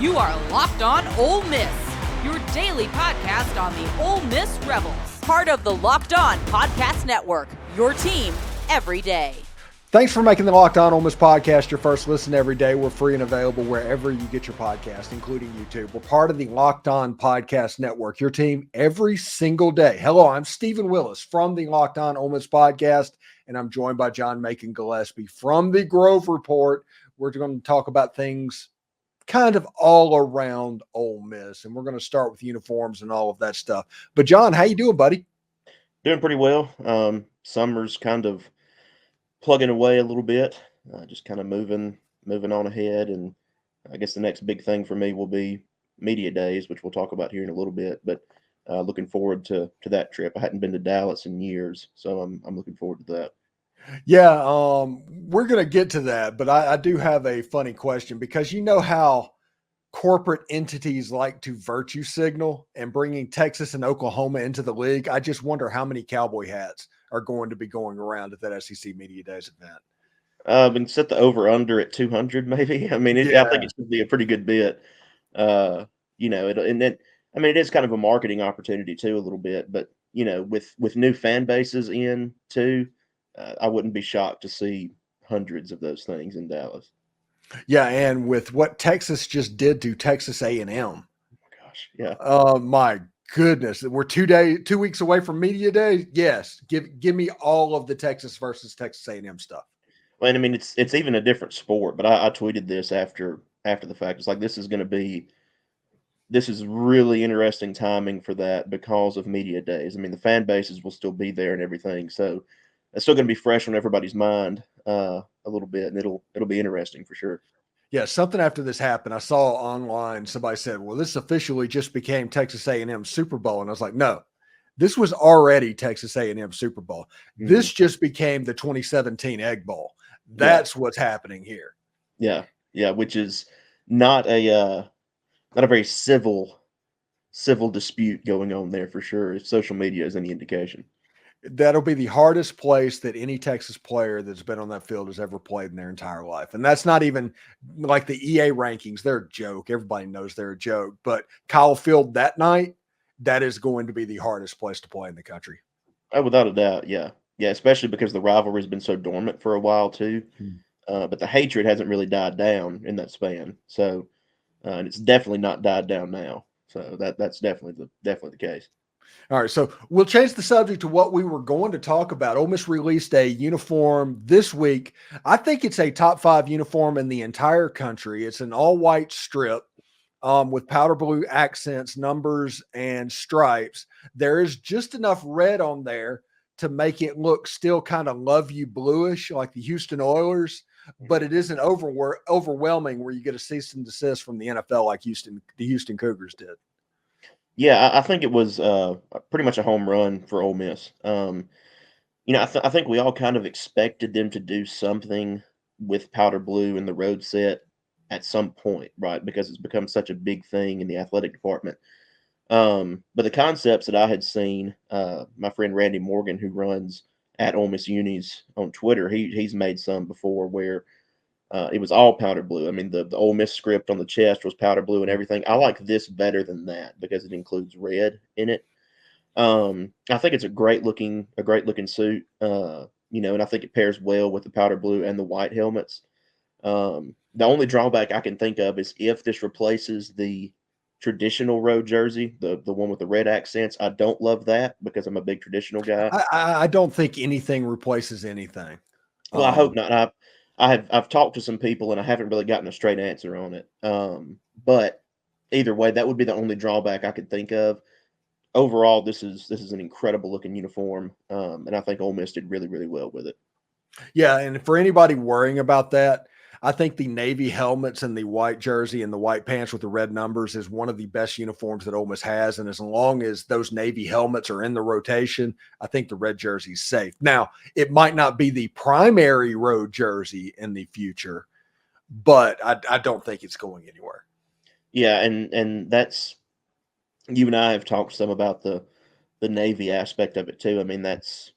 You are Locked On Ole Miss, your daily podcast on the Ole Miss Rebels. Part of the Locked On Podcast Network, your team every day. Thanks for making the Locked On Ole Miss podcast your first listen every day. We're free and available wherever you get your podcast, including YouTube. We're part of the Locked On Podcast Network, your team every single day. Hello, I'm Stephen Willis from the Locked On Ole Miss podcast, and I'm joined by Macon Gillespie from the Grove Report. We're going to talk about things kind of all around Ole Miss, and we're going to start with uniforms and all of that stuff. But John, how you doing, buddy? Doing pretty well. Summer's kind of plugging away a little bit, just kind of moving on ahead. And I guess the next big thing for me will be media days, which we'll talk about here in a little bit. But looking forward to that trip. I hadn't been to Dallas in years, so I'm looking forward to that. Yeah, we're going to get to that, but I do have a funny question, because you know how corporate entities like to virtue signal, and bringing Texas and Oklahoma into the league. I just wonder how many cowboy hats are going to be going around at that SEC Media Days event. We can set the over-under at 200, maybe. I mean, I think it should be a pretty good bit. It is kind of a marketing opportunity too, a little bit. But with new fan bases in too, I wouldn't be shocked to see hundreds of those things in Dallas. Yeah, and with what Texas just did to Texas A&M. Oh my gosh, yeah. Oh my goodness, we're 2 weeks away from Media Day. Yes, give me all of the Texas versus Texas A&M stuff. Well, I mean, it's even a different sport. But I tweeted this after the fact. It's like this is really interesting timing for that because of Media Days. I mean, the fan bases will still be there and everything, so it's still going to be fresh on everybody's mind a little bit, and it'll be interesting for sure. Yeah, something after this happened, I saw online, somebody said, well, this officially just became Texas A&M Super Bowl. And I was like, no, this was already Texas A&M Super Bowl. Mm-hmm. This just became the 2017 Egg Bowl. That's what's happening here. Yeah, which is not a very civil dispute going on there for sure, if social media is any indication. That'll be the hardest place that any Texas player that's been on that field has ever played in their entire life. And that's not even like the EA rankings. They're a joke. Everybody knows they're a joke. But Kyle Field that night, that is going to be the hardest place to play in the country. Oh, without a doubt, yeah. Yeah, especially because the rivalry's been so dormant for a while too. But the hatred hasn't really died down in that span. So, and it's definitely not died down now. So that's definitely the case. All right, so we'll change the subject to what we were going to talk about. Ole Miss released a uniform this week. I think it's a top 5 uniform in the entire country. It's an all-white strip with powder blue accents, numbers, and stripes. There is just enough red on there to make it look still kind of love you bluish, like the Houston Oilers, but it isn't overwhelming where you get a cease and desist from the NFL like the Houston Cougars did. Yeah, I think it was pretty much a home run for Ole Miss. I think we all kind of expected them to do something with powder blue in the road set at some point, right? Because it's become such a big thing in the athletic department. But the concepts that I had seen, my friend Randy Morgan, who runs at Ole Miss Unis on Twitter, he's made some before where it was all powder blue. I mean, the Ole Miss script on the chest was powder blue and everything. I like this better than that because it includes red in it. I think it's a great looking suit. And I think it pairs well with the powder blue and the white helmets. The only drawback I can think of is if this replaces the traditional road jersey, the one with the red accents. I don't love that because I'm a big traditional guy. I don't think anything replaces anything. Well, I hope not. I've talked to some people and I haven't really gotten a straight answer on it. But either way, that would be the only drawback I could think of. Overall, this is an incredible looking uniform, and I think Ole Miss did really, really well with it. Yeah, and for anybody worrying about that, I think the navy helmets and the white jersey and the white pants with the red numbers is one of the best uniforms that Ole Miss has. And as long as those navy helmets are in the rotation, I think the red jersey is safe. Now, it might not be the primary road jersey in the future, but I don't think it's going anywhere. Yeah, and that's, you and I have talked some about the navy aspect of it too. I mean, that's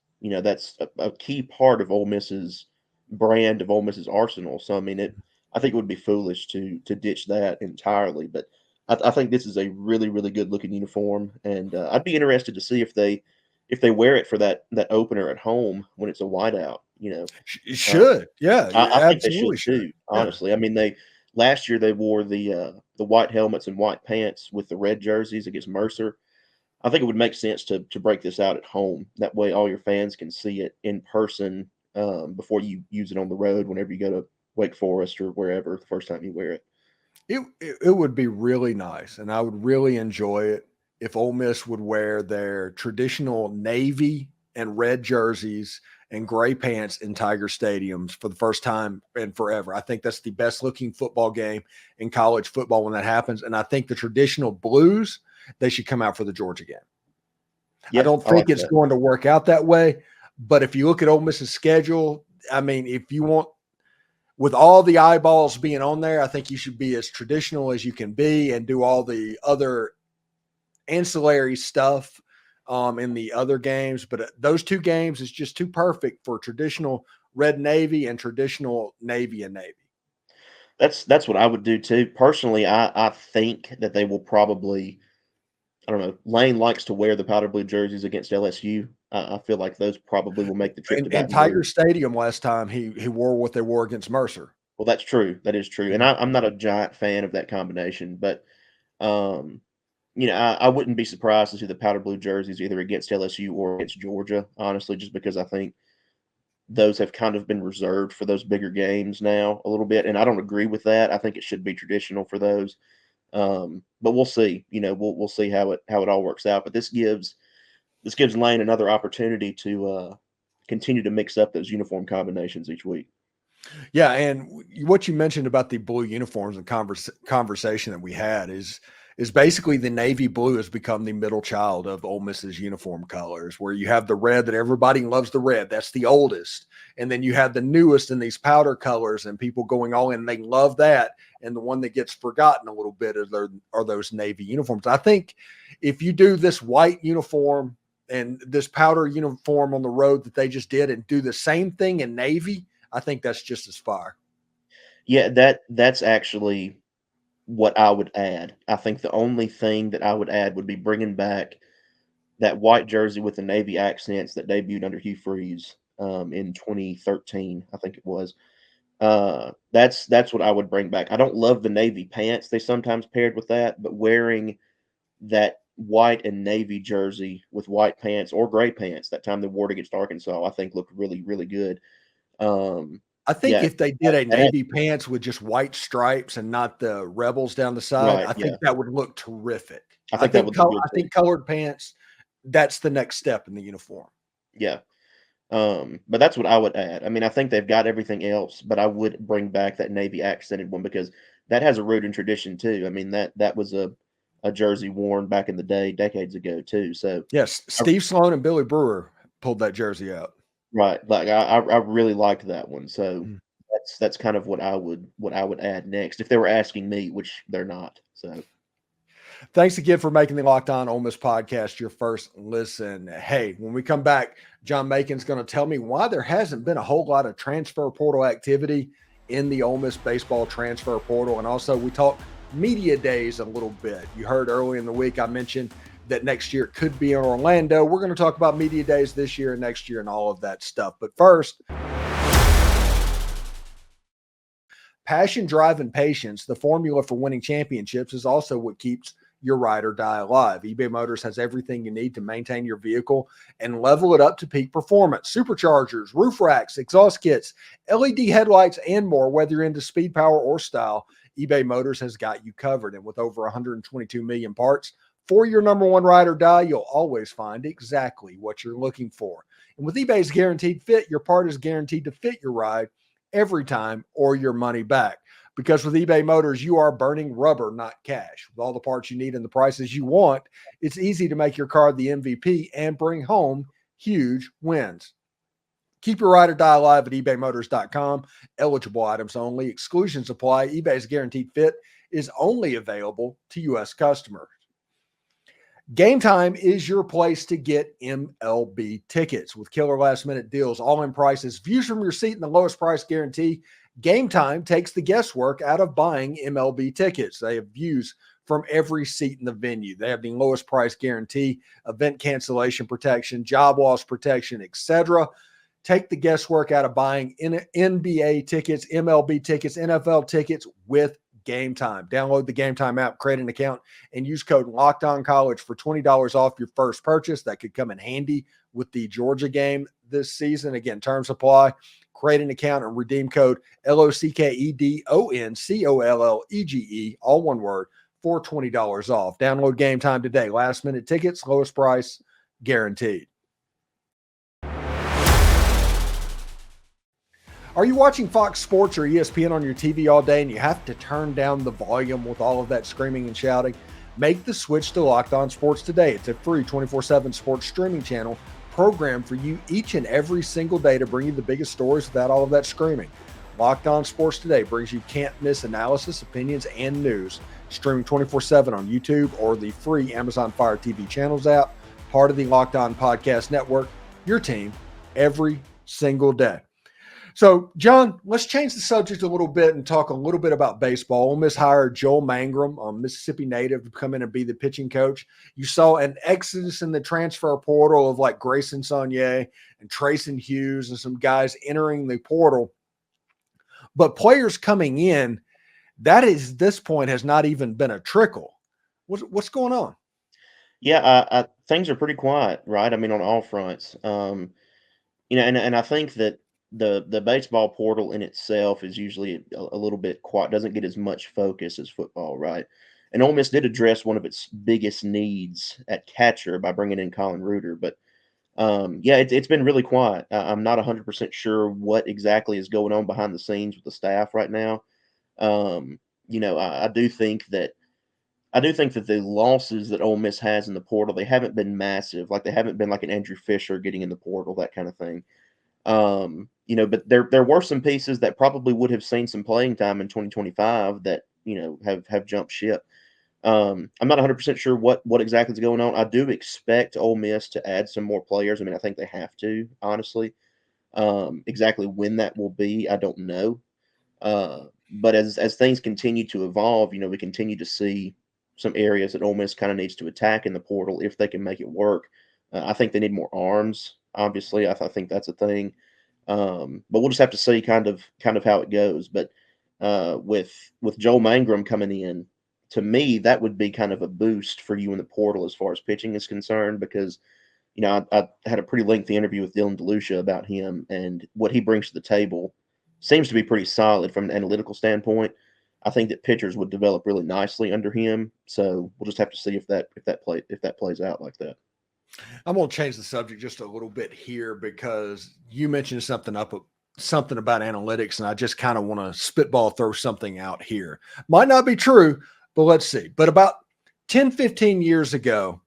a key part of Ole Miss's brand, of Ole Miss's arsenal. So I mean, I think it would be foolish to ditch that entirely. But I think this is a really, really good looking uniform, and I'd be interested to see if they wear it for that opener at home when it's a whiteout. It Uh, should. Yeah, you I think they should absolutely should. too. Yeah. Honestly, I mean they last year they wore the white helmets and white pants with the red jerseys against Mercer. I think it would make sense to break this out at home. That way, all your fans can see it in person before you use it on the road whenever you go to Wake Forest or wherever the first time you wear it. It would be really nice, and I would really enjoy it if Ole Miss would wear their traditional navy and red jerseys and gray pants in Tiger stadiums for the first time and forever. I think that's the best looking football game in college football when that happens. And I think the traditional blues, they should come out for the Georgia game. I Yeah, don't I like think it's that. going to work out that way. But if you look at Ole Miss's schedule, I mean, if you want, with all the eyeballs being on there, I think you should be as traditional as you can be and do all the other ancillary stuff in the other games. But those two games is just too perfect for traditional red Navy and traditional Navy and Navy. That's what I would do too. Personally, I think that they will probably. I don't know. Lane likes to wear the powder blue jerseys against LSU. I feel like those probably will make the trip to In Baton Rouge. Tiger Stadium last time, he wore what they wore against Mercer. Well, that's true. That is true. And I'm not a giant fan of that combination, but um, I wouldn't be surprised to see the powder blue jerseys either against LSU or against Georgia, honestly, just because I think those have kind of been reserved for those bigger games now a little bit. And I don't agree with that. I think it should be traditional for those. But we'll see. We'll see how it all works out. But this gives Lane another opportunity to continue to mix up those uniform combinations each week. Yeah, and what you mentioned about the blue uniforms and conversation that we had is basically the navy blue has become the middle child of Ole Miss's uniform colors, where you have the red that everybody loves the red. That's the oldest. And then you have the newest in these powder colors and people going all in. They love that. And the one that gets forgotten a little bit are those navy uniforms. I think if you do this white uniform and this powder uniform on the road that they just did and do the same thing in navy, I think that's just as fire. Yeah, that's actually what I would add. I think the only thing that I would add would be bringing back that white jersey with the navy accents that debuted under Hugh Freeze in 2013, I think it was. That's what I would bring back. I don't love the navy pants they sometimes paired with that, but wearing that white and navy jersey with white pants or gray pants that time they wore it against Arkansas, I think looked really, really good. Um, I think yeah, if they did a that navy pants with just white stripes and not the rebels down the side, right, I yeah. think that would look terrific. I think that would look good I too. think colored pants, that's the next step in the uniform. Yeah. But that's what I would add. I mean, I think they've got everything else, but I would bring back that navy accented one because that has a root in tradition too. I mean, that was a jersey worn back in the day, decades ago too. So Yes, I, Steve Sloan and Billy Brewer pulled that jersey out. right, like I really liked that one. So Mm. that's kind of what I would add next if they were asking me, which they're not. So Thanks again for making the Locked On Ole Miss podcast your first listen. Hey, when we come back, John Macon's going to tell me why there hasn't been a whole lot of transfer portal activity in the Ole Miss baseball transfer portal. And also we talk media days a little bit. You heard early in the week I mentioned that next year it could be in Orlando. We're going to talk about media days this year and next year and all of that stuff. But first, passion, drive, and patience, the formula for winning championships, is also what keeps your ride or die alive. eBay Motors has everything you need to maintain your vehicle and level it up to peak performance. Superchargers, roof racks, exhaust kits, LED headlights, and more. Whether you're into speed, power, or style, eBay Motors has got you covered. And with over 122 million parts for your number one ride or die, you'll always find exactly what you're looking for. And with eBay's Guaranteed Fit, your part is guaranteed to fit your ride every time or your money back. Because with eBay Motors, you are burning rubber, not cash. With all the parts you need and the prices you want, it's easy to make your car the MVP and bring home huge wins. Keep your ride or die alive at ebaymotors.com. Eligible items only. Exclusions apply. eBay's Guaranteed Fit is only available to U.S. customers. Gametime is your place to get MLB tickets with killer last-minute deals, all-in prices, views from your seat, and the lowest price guarantee. Gametime takes the guesswork out of buying MLB tickets. They have views from every seat in the venue. They have the lowest price guarantee, event cancellation protection, job loss protection, etc. Take the guesswork out of buying NBA tickets, MLB tickets, NFL tickets with Gametime. Download the Gametime app, create an account, and use code LOCKEDONCollege for $20 off your first purchase. That could come in handy with the Georgia game this season. Again, terms apply. Create an account and redeem code LOCKEDONCOLLEGE, all one word, for $20 off. Download Gametime today. Last minute tickets, lowest price guaranteed. Are you watching Fox Sports or ESPN on your TV all day and you have to turn down the volume with all of that screaming and shouting? Make the switch to Locked On Sports today. It's a free 24/7 sports streaming channel programmed for you each and every single day to bring you the biggest stories without all of that screaming. Locked On Sports today brings you can't-miss analysis, opinions, and news. Streaming 24/7 on YouTube or the free Amazon Fire TV channels app. Part of the Locked On Podcast Network. Your team every single day. So, John, let's change the subject a little bit and talk a little bit about baseball. Ole Miss hired Joel Mangrum, a Mississippi native, to come in and be the pitching coach. You saw an exodus in the transfer portal of like Grayson Saunier and Trayson Hughes and some guys entering the portal. But players coming in, that is, this point has not even been a trickle. What's going on? Yeah, things are pretty quiet, right? I mean, on all fronts. And I think that the baseball portal in itself is usually a little bit quiet, doesn't get as much focus as football, right? And Ole Miss did address one of its biggest needs at catcher by bringing in Colin Reuter, but it's been really quiet. I'm not 100% sure what exactly is going on behind the scenes with the staff right now. I do think that the losses that Ole Miss has in the portal, they haven't been massive. Like they haven't been like an Andrew Fisher getting in the portal, that kind of thing. But there were some pieces that probably would have seen some playing time in 2025 that, have jumped ship. I'm not 100% sure what exactly is going on. I do expect Ole Miss to add some more players. I mean, I think they have to, honestly. Exactly when that will be, I don't know. But as things continue to evolve, we continue to see some areas that Ole Miss kind of needs to attack in the portal if they can make it work. I think they need more arms. Obviously, I think that's a thing. But we'll just have to see kind of how it goes. But with Joel Mangrum coming in, to me, that would be kind of a boost for you in the portal as far as pitching is concerned, because I had a pretty lengthy interview with Dylan DeLucia about him, and what he brings to the table seems to be pretty solid from an analytical standpoint. I think that pitchers would develop really nicely under him. So we'll just have to see if that plays out like that. I'm going to change the subject just a little bit here because you mentioned something about analytics, and I just kind of want to spitball, throw something out here. Might not be true, but let's see. But about 10, 15 years ago,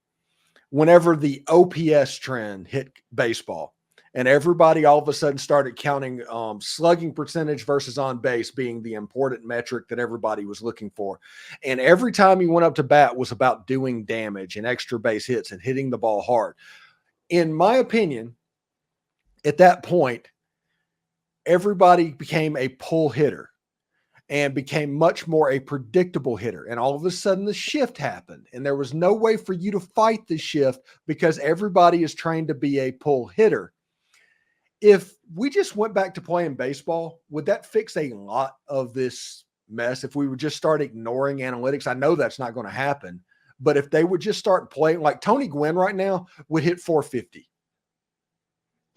whenever the OPS trend hit baseball, and everybody all of a sudden started counting slugging percentage versus on base being the important metric that everybody was looking for. And every time he went up to bat was about doing damage and extra base hits and hitting the ball hard. In my opinion, at that point, everybody became a pull hitter and became much more a predictable hitter. And all of a sudden the shift happened, and there was no way for you to fight the shift because everybody is trained to be a pull hitter. If we just went back to playing baseball, would that fix a lot of this mess? If we would just start ignoring analytics, I know that's not going to happen, but if they would just start playing like Tony Gwynn right now would hit 450.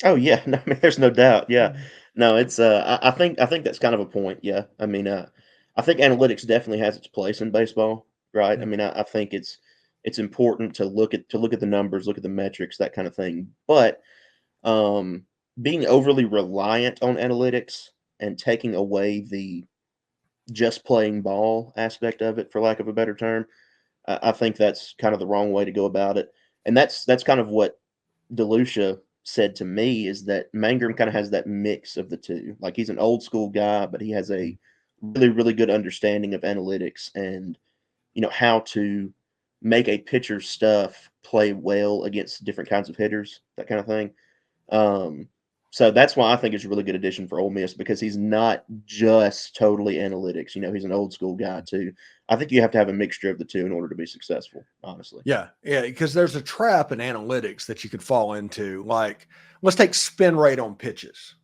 Oh yeah, no, I mean, there's no doubt. Yeah, no, it's I think that's kind of a point. Yeah, I mean, I think analytics definitely has its place in baseball, right? I mean, I think it's important to look at the numbers, look at the metrics, that kind of thing. But being overly reliant on analytics and taking away the just playing ball aspect of it, for lack of a better term, I think that's kind of the wrong way to go about it. And that's kind of what DeLucia said to me, is that Mangrum kind of has that mix of the two. Like, he's an old school guy, but he has a really, really good understanding of analytics and, how to make a pitcher's stuff play well against different kinds of hitters, that kind of thing. So that's why I think it's a really good addition for Ole Miss, because he's not just totally analytics. He's an old school guy too. I think you have to have a mixture of the two in order to be successful, honestly. Yeah, because there's a trap in analytics that you could fall into. Like, let's take spin rate on pitches.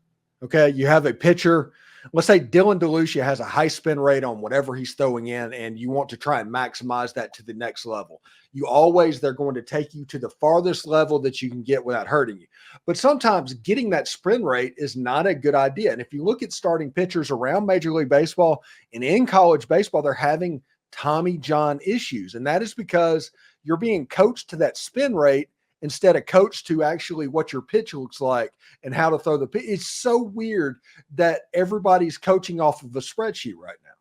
Okay, you have a pitcher. Let's say Dylan DeLucia has a high spin rate on whatever he's throwing in, and you want to try and maximize that to the next level. They're going to take you to the farthest level that you can get without hurting you. But sometimes getting that spin rate is not a good idea. And if you look at starting pitchers around Major League Baseball and in college baseball, they're having Tommy John issues. And that is because you're being coached to that spin rate instead of coached to actually what your pitch looks like and how to throw the pitch. It's so weird that everybody's coaching off of a spreadsheet right now.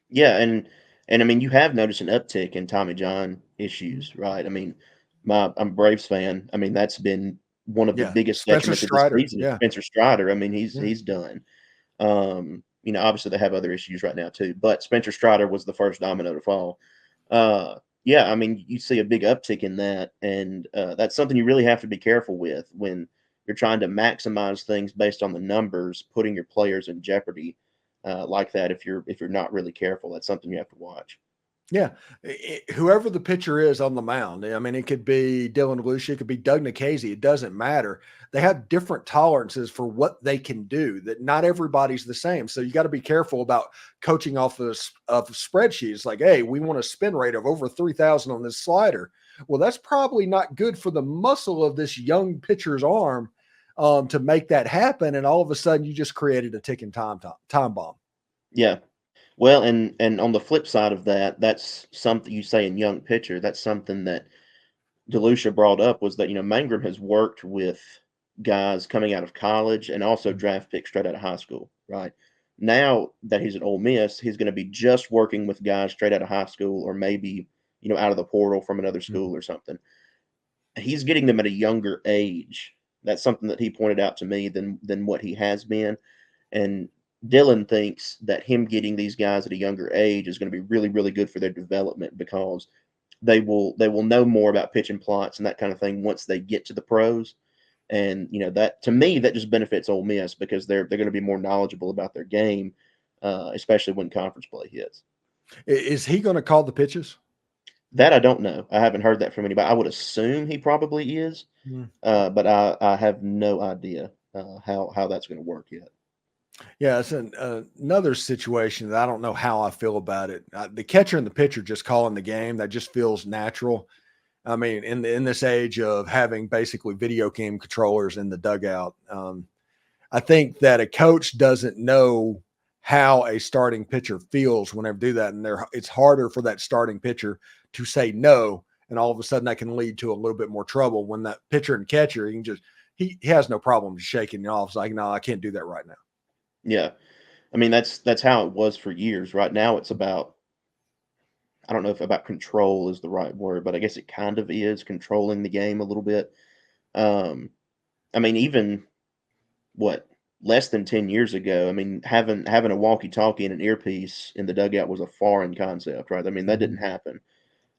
Yeah, and I mean, you have noticed an uptick in Tommy John issues, right? I mean, I'm a Braves fan. I mean, that's been one of the biggest detriments of this season. Spencer Strider. I mean, he's done. Obviously they have other issues right now too, but Spencer Strider was the first domino to fall. I mean, you see a big uptick in that, and that's something you really have to be careful with when you're trying to maximize things based on the numbers, putting your players in jeopardy like that. If you're not really careful, that's something you have to watch. Yeah, whoever the pitcher is on the mound. I mean, it could be Dylan DeLucia, it could be Doug Nikhazy. It doesn't matter. They have different tolerances for what they can do. That not everybody's the same. So you got to be careful about coaching off of spreadsheets. Like, hey, we want a spin rate of over 3,000 on this slider. Well, that's probably not good for the muscle of this young pitcher's arm to make that happen. And all of a sudden, you just created a ticking time bomb. Yeah. Well, and on the flip side of that, that's something you say in young pitcher. That's something that DeLucia brought up, was that Mangrum has worked with guys coming out of college and also draft picks straight out of high school. Right now that he's at Ole Miss, he's going to be just working with guys straight out of high school, or maybe out of the portal from another school or something. He's getting them at a younger age. That's something that he pointed out to me than what he has been, and Dylan thinks that him getting these guys at a younger age is going to be really, really good for their development, because they will know more about pitching plots and that kind of thing once they get to the pros. And that, to me, that just benefits Ole Miss, because they're going to be more knowledgeable about their game, especially when conference play hits. Is he going to call the pitches? That I don't know. I haven't heard that from anybody. I would assume he probably is, but I have no idea how that's going to work yet. Yeah, it's another situation that I don't know how I feel about it. The catcher and the pitcher just calling the game, that just feels natural. I mean, in this age of having basically video game controllers in the dugout, I think that a coach doesn't know how a starting pitcher feels whenever they do that, and it's harder for that starting pitcher to say no, and all of a sudden that can lead to a little bit more trouble. When that pitcher and catcher, he has no problem shaking it off. It's like, no, I can't do that right now. Yeah. I mean, that's how it was for years. Right now it's about, I don't know if about control is the right word, but I guess it kind of is controlling the game a little bit. I mean, even less than 10 years ago, I mean, having a walkie-talkie and an earpiece in the dugout was a foreign concept, right? I mean, that didn't happen.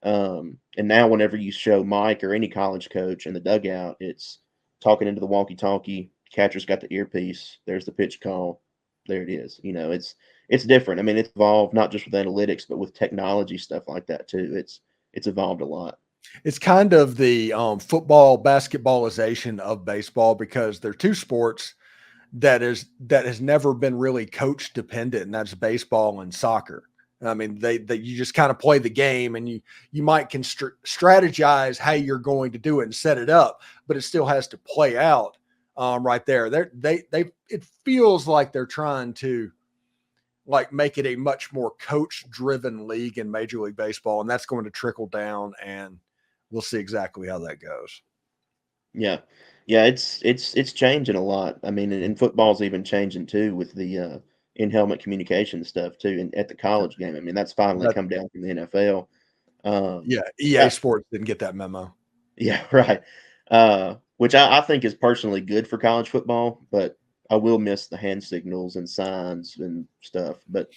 And now whenever you show Mike or any college coach in the dugout, it's talking into the walkie-talkie, catcher's got the earpiece, there's the pitch call. There it is. It's different. I mean, it's evolved not just with analytics, but with technology stuff like that too. It's evolved a lot. It's kind of the football basketballization of baseball, because they're two sports that has never been really coach dependent, and that's baseball and soccer. I mean, you just kind of play the game, and you might can strategize how you're going to do it and set it up, but it still has to play out. Right there, it feels like they're trying to make it a much more coach-driven league in Major League Baseball, and that's going to trickle down, and we'll see exactly how that goes. Yeah, it's changing a lot. I mean, and football's even changing too, with the in-helmet communication stuff too, and at the college game. I mean, that's finally come down from the NFL. EA Sports didn't get that memo. Yeah, right. Which I think is personally good for college football, but I will miss the hand signals and signs and stuff. But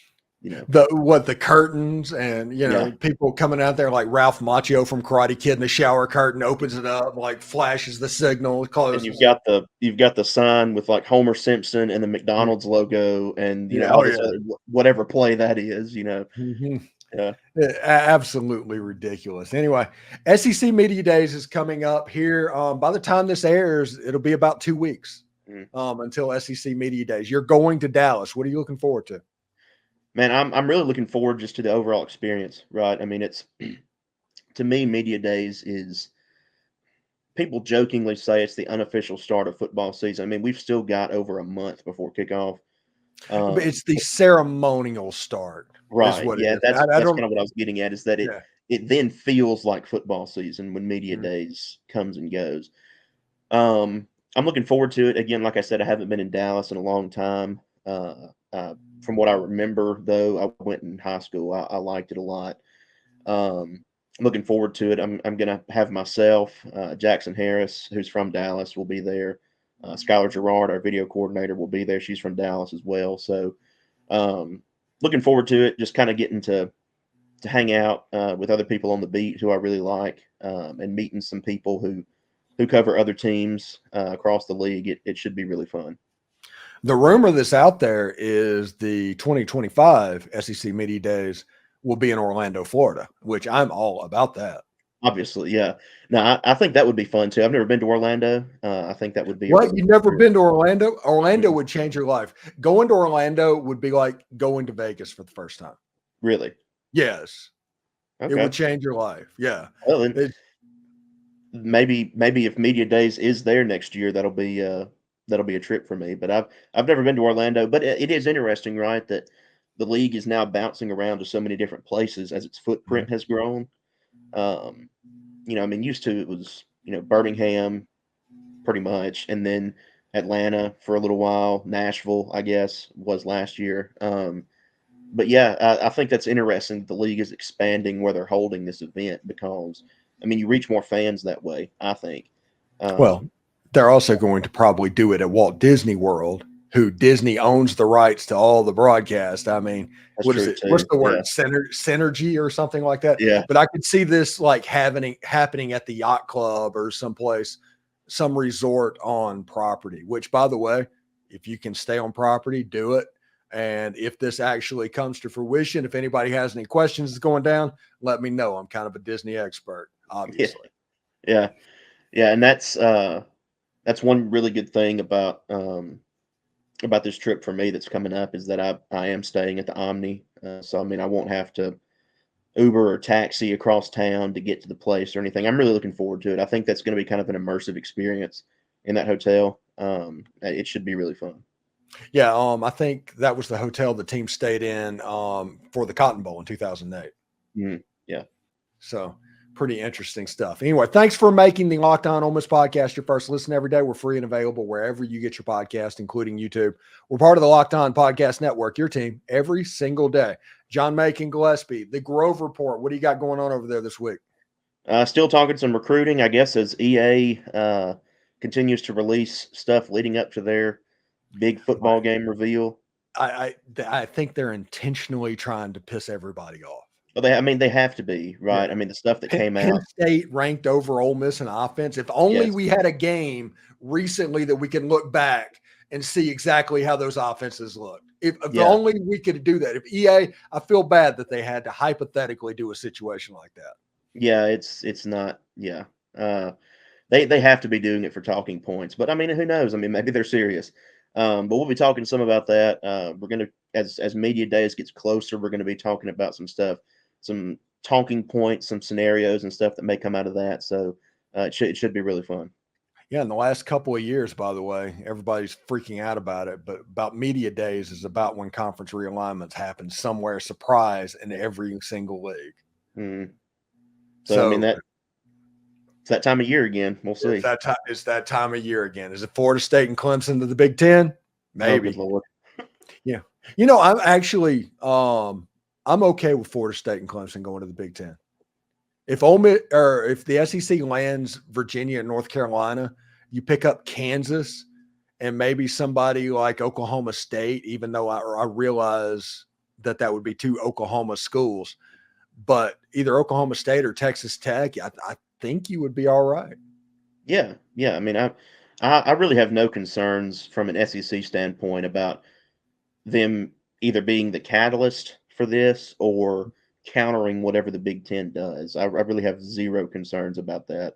The curtains and Yeah. people coming out there like Ralph Macchio from Karate Kid in the shower curtain opens it up, like flashes the signal, And closes. you've got the sign with like Homer Simpson and the McDonald's logo and Yeah, all this other whatever play that is. Mhm. Yeah. Absolutely ridiculous. Anyway, SEC Media Days is coming up here. By the time this airs, it'll be about 2 weeks Mhm. until SEC Media Days. You're going to Dallas. What are you looking forward to? Man, I'm really looking forward just to the overall experience, right? I mean, it's to me, media days is people jokingly say it's the unofficial start of football season. I mean, we've still got over a month before kickoff. But it's the ceremonial start, is Right. what it Yeah, is. I that's don't. kind of what I was getting at is that Yeah. it then feels like football season when media Mhm. days comes and goes. I'm looking forward to it. Again, like I said, I haven't been in Dallas in a long time. From what I remember, though, I went in high school. I liked it a lot. I'm looking forward to it. I'm gonna have myself, Jackson Harris, who's from Dallas, will be there. Skylar Gerard, our video coordinator, will be there. She's from Dallas as well. So, um, looking forward to it. Just kind of getting to hang out with other people on the beat who I really like, and meeting some people who cover other teams across the league. It should be really fun. The rumor that's out there is the 2025 SEC Media Days will be in Orlando, Florida, which I'm all about that. Obviously, yeah. No, I think that would be fun too. I've never been to Orlando. I think that would be a What? really You've fun never trip. been to Orlando? Orlando Mm-mm. would change your life. Going to Orlando would be like going to Vegas for the first time. Really? Yes, it would Okay. change your life. Yeah. Well, then It, maybe if media days is there next year, that'll be a trip for me. But I've never been to Orlando, but it is interesting, right? That the league is now bouncing around to so many different places as its footprint has grown. Um, I mean, used to it was Birmingham, pretty much, and then Atlanta for a little while. Nashville, I guess, was last year. But yeah, I think that's interesting. The league is expanding where they're holding this event because, I mean, you reach more fans that way, I think. well, Um, they're also going to probably do it at Walt Disney World, who Disney owns the rights to all the broadcast. I mean, that's what is true it? What's too. the Yeah. word? Synergy or something like that. Yeah. But I could see this like happening at the yacht club or someplace, some resort on property. Which, by the way, if you can stay on property, do it. And if this actually comes to fruition, if anybody has any questions going down, let me know. I'm kind of a Disney expert, Yeah. obviously. Yeah. Yeah. And that's one really good thing about this trip for me that's coming up is that I am staying at the Omni. So I mean, I won't have to Uber or taxi across town to get to the place or anything. I'm really looking forward to it. I think that's going to be kind of an immersive experience in that hotel. It should be really fun. Yeah, I think that was the hotel the team stayed in for the Cotton Bowl in 2008. Yeah. So pretty interesting stuff. Anyway, thanks for making the Locked On Ole Miss podcast your first listen every day. We're free and available wherever you get your podcast, including YouTube. We're part of the Locked On Podcast Network, your team every single day. John Macon Gillespie, the Grove Report. What do you got going on over there this week? Still talking some recruiting, I guess, as EA continues to release stuff leading up to their big football game reveal. I think they're intentionally trying to piss everybody off. Well, I mean, they have to be, right? Yeah. I mean, the stuff that Penn, came Penn out. State ranked over Ole Miss in offense. If only Yes. we had a game recently that we can look back and see exactly how those offenses look. If Yeah. only we could do that. If EA, I feel bad that they had to hypothetically do a situation like that. Yeah, it's not. Yeah. They have to be doing it for talking points, but I mean, who knows? I mean, maybe they're serious. But we'll be talking some about that. We're gonna as media days gets closer, we're gonna be talking about some stuff, some talking points, some scenarios and stuff that may come out of that. So it should be really fun. Yeah, in the last couple of years, by the way, everybody's freaking out about it, but about media days is about when conference realignments happen somewhere, surprise in every single league. Mm. So I mean So it's that time of year again. We'll see. it's that time of year again. Is it Florida State and Clemson to the Big Ten? Oh, good Maybe. Lord. Yeah. I'm actually I'm okay with Florida State and Clemson going to the Big Ten. If Ole Miss, or if the SEC lands Virginia and North Carolina, you pick up Kansas and maybe somebody like Oklahoma State, even though I realize that would be two Oklahoma schools, but either Oklahoma State or Texas Tech, I think you would be all right. Yeah, yeah. I mean, I really have no concerns from an SEC standpoint about them either being the catalyst for this or countering whatever the Big Ten does. I really have zero concerns about that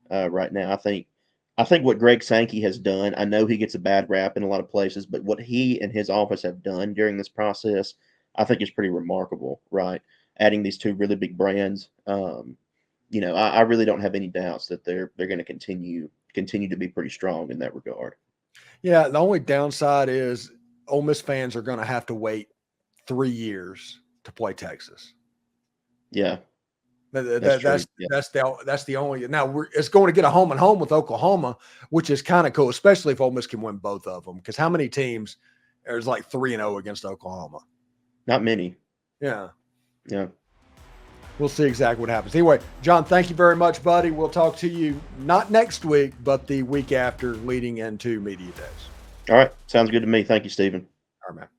right now. I think what Greg Sankey has done. I know he gets a bad rap in a lot of places, but what he and his office have done during this process, I think is pretty remarkable. Right, adding these two really big brands. I really don't have any doubts that they're going to continue to be pretty strong in that regard. Yeah, the only downside is Ole Miss fans are going to have to wait 3 years to play Texas. Yeah, That's the only. Now it's going to get a home and home with Oklahoma, which is kind of cool, especially if Ole Miss can win both of them. Because how many teams? There's like 3-0 against Oklahoma. not many. Yeah. Yeah. We'll see exactly what happens. Anyway, John, thank you very much, buddy. We'll talk to you not next week, but the week after leading into Media Days. All right. Sounds good to me. Thank you, Stephen. All right, man.